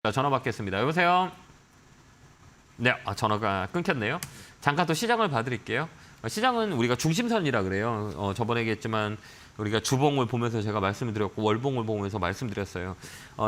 자, 전화 받겠습니다. 여보세요? 네, 전화가 끊겼네요. 잠깐 또 시장을 봐드릴게요. 시장은 우리가 중심선이라 그래요. 저번에 얘기했지만 우리가 주봉을 보면서 제가 말씀을 드렸고 월봉을 보면서 말씀드렸어요.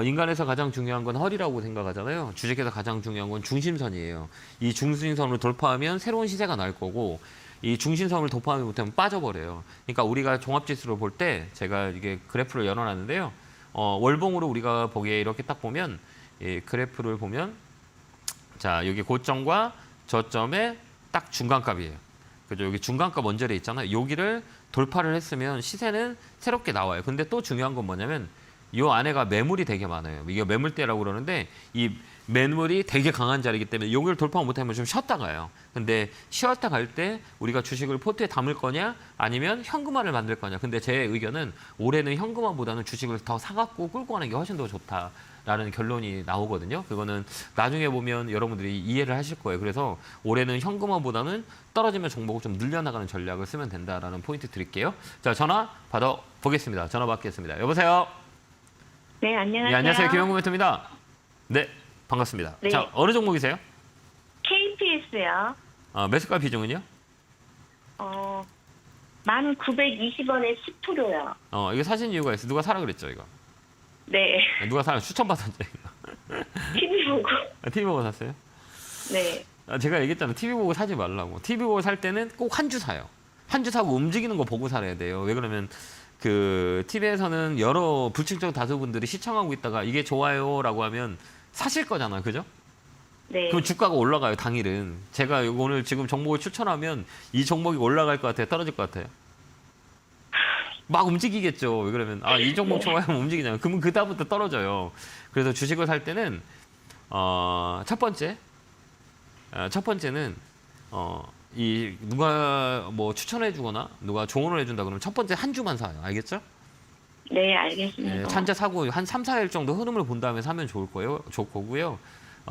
인간에서 가장 중요한 건 허리라고 생각하잖아요. 주식에서 가장 중요한 건 중심선이에요. 이 중심선을 돌파하면 새로운 시세가 날 거고 이 중심선을 돌파하지 못하면 빠져버려요. 그러니까 우리가 종합지수를 볼 때 제가 이게 그래프를 열어놨는데요. 월봉으로 우리가 보기에 이렇게 딱 보면 이 그래프를 보면 자 여기 고점과 저점의 딱 중간값이에요. 그죠? 여기 중간값 원절에 있잖아요. 여기를 돌파를 했으면 시세는 새롭게 나와요. 근데 또 중요한 건 뭐냐면 이 안에가 매물이 되게 많아요. 이게 매물대라고 그러는데 이 매물이 되게 강한 자리이기 때문에 여기를 돌파 못하면 좀 쉬었다 가요. 근데 쉬었다 갈 때 우리가 주식을 포트에 담을 거냐 아니면 현금화를 만들 거냐. 근데 제 의견은 올해는 현금화보다는 주식을 더 사갖고 끌고 가는 게 훨씬 더 좋다라는 결론이 나오거든요. 그거는 나중에 보면 여러분들이 이해를 하실 거예요. 그래서 올해는 현금화보다는 떨어지면 종목을 좀 늘려나가는 전략을 쓰면 된다라는 포인트 드릴게요. 자, 전화 받아보겠습니다. 전화 받겠습니다. 여보세요? 네, 안녕하세요. 네, 안녕하세요. 김영구 멘토입니다. 네, 반갑습니다. 네. 자, 어느 종목이세요? KPS요. 매수가 비중은요? 1,920원에 10%요. 이거 사신 이유가 있어요. 누가 사라 그랬죠, 이거? 네. 누가 사라 추천받았죠, 이거? TV 보고. TV 보고 샀어요? 네. 제가 얘기했잖아요. TV 보고 사지 말라고. TV 보고 살 때는 꼭 한 주 사요. 한 주 사고 움직이는 거 보고 살아야 돼요. 왜 그러면 그 TV에서는 여러 불특정 다수분들이 시청하고 있다가 이게 좋아요라고 하면 사실 거잖아요. 그죠? 네. 그럼 주가가 올라가요, 당일은. 제가 오늘 지금 종목을 추천하면 이 종목이 올라갈 것 같아요? 떨어질 것 같아요? 막 움직이겠죠. 왜 그러면 이 종목 좋아하면 움직이잖아요. 그러면 그다음부터 떨어져요. 그래서 주식을 살 때는 첫 번째는 이 누가 뭐 추천해 주거나 누가 조언을 해준다 그러면 첫 번째 한 주만 사요. 알겠죠? 네, 알겠습니다. 네, 찬자 사고 한 3, 4일 정도 흐름을 본 다음에 사면 좋을 거고요.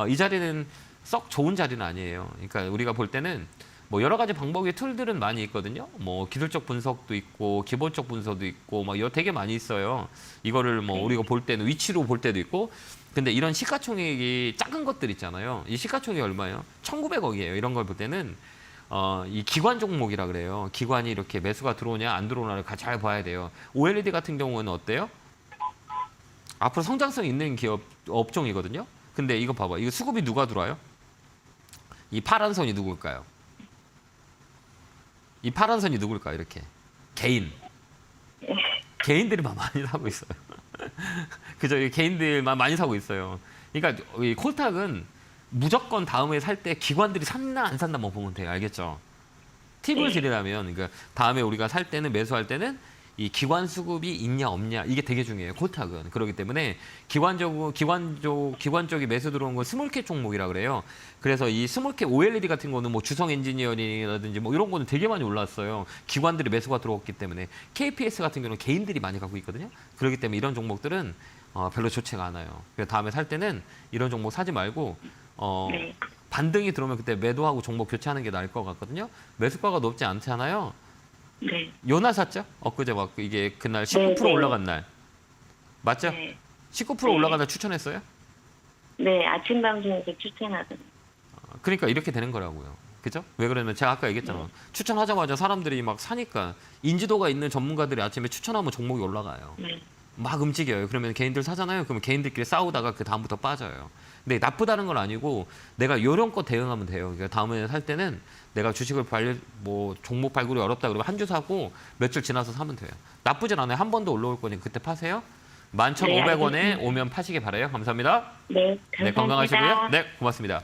이 자리는 썩 좋은 자리는 아니에요. 그러니까 우리가 볼 때는 뭐 여러 가지 방법의 툴들은 많이 있거든요. 뭐 기술적 분석도 있고 기본적 분석도 있고 막 이거 되게 많이 있어요. 이거를 뭐 우리가 볼 때는 위치로 볼 때도 있고. 근데 이런 시가총액이 작은 것들 있잖아요. 이 시가총액이 얼마예요? 1,900억이에요. 이런 걸 볼 때는 이 기관 종목이라 그래요. 기관이 이렇게 매수가 들어오냐 안 들어오냐를 잘 봐야 돼요. OLED 같은 경우는 어때요? 앞으로 성장성 있는 기업 업종이거든요. 근데 이거 봐봐. 이거 수급이 누가 들어와요? 이 파란 선이 누굴까요? 이 파란 선이 누굴까요? 이렇게 개인. 개인들이 많이 사고 있어요. 그죠? 이 개인들만 많이 사고 있어요. 그러니까 이 콜탁은 무조건 다음에 살 때 기관들이 샀나 안 샀나만 보면 돼요. 알겠죠? 팁을 드리려면 그러니까 다음에 우리가 살 때는 매수할 때는 이 기관 수급이 있냐 없냐 이게 되게 중요해요. 콜탁은. 그렇기 때문에 기관 쪽이 매수 들어온 건 스몰캡 종목이라 그래요. 그래서 이 스몰캡 OLED 같은 거는 뭐 주성 엔지니어링이라든지 뭐 이런 거는 되게 많이 올랐어요. 기관들이 매수가 들어왔기 때문에 KPS 같은 경우는 개인들이 많이 갖고 있거든요. 그렇기 때문에 이런 종목들은 별로 좋지가 않아요. 그래서 다음에 살 때는 이런 종목 사지 말고 네. 반등이 들어오면 그때 매도하고 종목 교체하는 게 나을 것 같거든요. 매수가가 높지 않잖아요. 네. 요날 샀죠? 엊그제 막 이게 그날 19% 네. 올라간 날. 맞죠? 네. 19% 네. 올라간 날 추천했어요? 네, 아침 방송에서 추천하던. 그러니까 이렇게 되는 거라고요. 그죠? 왜 그러면 제가 아까 얘기했잖아. 추천하자마자 사람들이 막 사니까 인지도가 있는 전문가들이 아침에 추천하면 종목이 올라가요. 네. 막 움직여요. 그러면 개인들 사잖아요. 그러면 개인들끼리 싸우다가 그 다음부터 빠져요. 근데 나쁘다는 건 아니고 내가 요런 거 대응하면 돼요. 그러니까 다음에 살 때는 내가 주식을 종목 발굴이 어렵다 그러면 한 주 사고 며칠 지나서 사면 돼요. 나쁘진 않아요. 한 번 더 올라올 거니까 그때 파세요. 11,500원에 오면 파시길 바라요. 감사합니다. 네, 감사합니다. 네, 건강하시고요. 네, 고맙습니다.